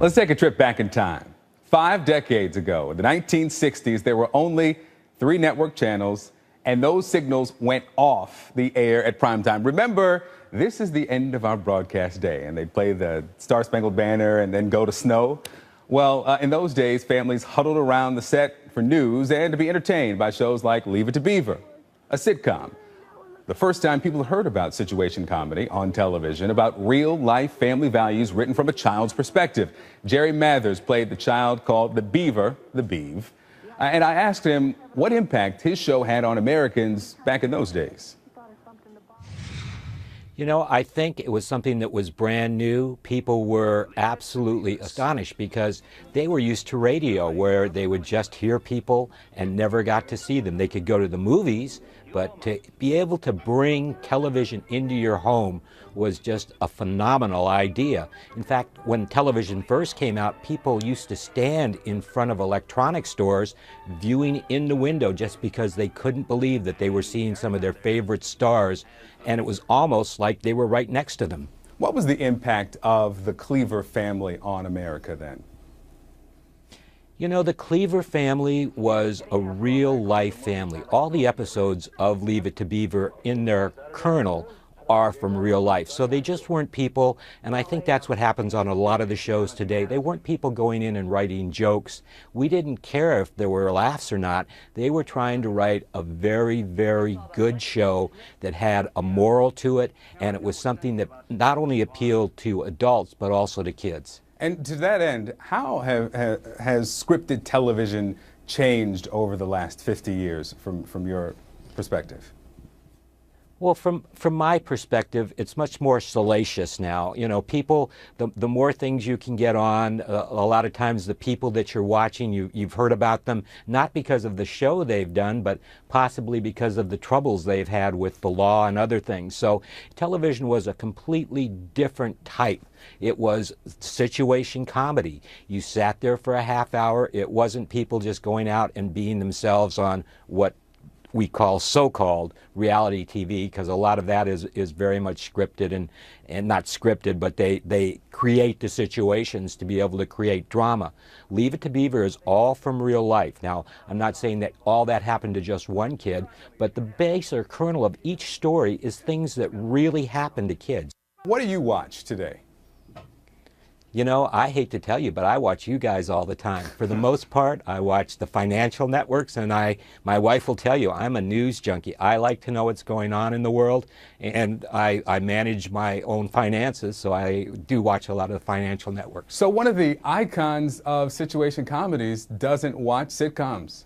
Let's take a trip back in time. 5 decades ago, in the 1960s, there were only 3 network channels, and those signals went off the air at prime time. Remember, this is the end of our broadcast day, and they play the Star Spangled Banner and then go to snow. Well, in those days, families huddled around the set for news and to be entertained by shows like Leave It to Beaver, a sitcom. The first time people heard about situation comedy on television, about real-life family values written from a child's perspective. Jerry Mathers played the child called the Beaver, the Beeve. And I asked him what impact his show had on Americans back in those days. You know, I think it was something that was brand new. People were absolutely astonished because they were used to radio where they would just hear people and never got to see them. They could go to the movies, but to be able to bring television into your home was just a phenomenal idea. In fact, when television first came out, people used to stand in front of electronics stores viewing in the window just because they couldn't believe that they were seeing some of their favorite stars, and it was almost like they were right next to them. What was the impact of the Cleaver family on America then? You know, the Cleaver family was a real-life family. All the episodes of Leave It to Beaver in their kernel are from real life. So they just weren't people, and I think that's what happens on a lot of the shows today. They weren't people going in and writing jokes. We didn't care if there were laughs or not. They were trying to write a very, very good show that had a moral to it, and it was something that not only appealed to adults, but also to kids. And to that end, how has scripted television changed over the last 50 years from your perspective? Well, from my perspective, it's much more salacious now. You know, people, the more things you can get on, a lot of times the people that you're watching, you've heard about them, not because of the show they've done, but possibly because of the troubles they've had with the law and other things. So television was a completely different type. It was situation comedy. You sat there for a half hour. It wasn't people just going out and being themselves on what we call so-called reality TV, because a lot of that is very much scripted and not scripted, but they create the situations to be able to create drama. Leave It to Beaver is all from real life. Now, I'm not saying that all that happened to just one kid, but the base or kernel of each story is things that really happen to kids. What do you watch today? You know, I hate to tell you, but I watch you guys all the time. For the most part, I watch the financial networks, and my wife will tell you, I'm a news junkie. I like to know what's going on in the world, and I manage my own finances, so I do watch a lot of the financial networks. So one of the icons of situation comedies doesn't watch sitcoms.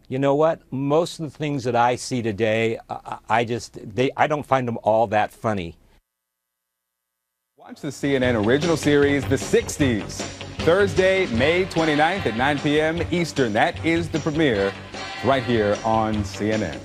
You know what? Most of the things that I see today, I don't find them all that funny. Watch the CNN original series, The 60s, Thursday, May 29th at 9 p.m. Eastern. That is the premiere right here on CNN.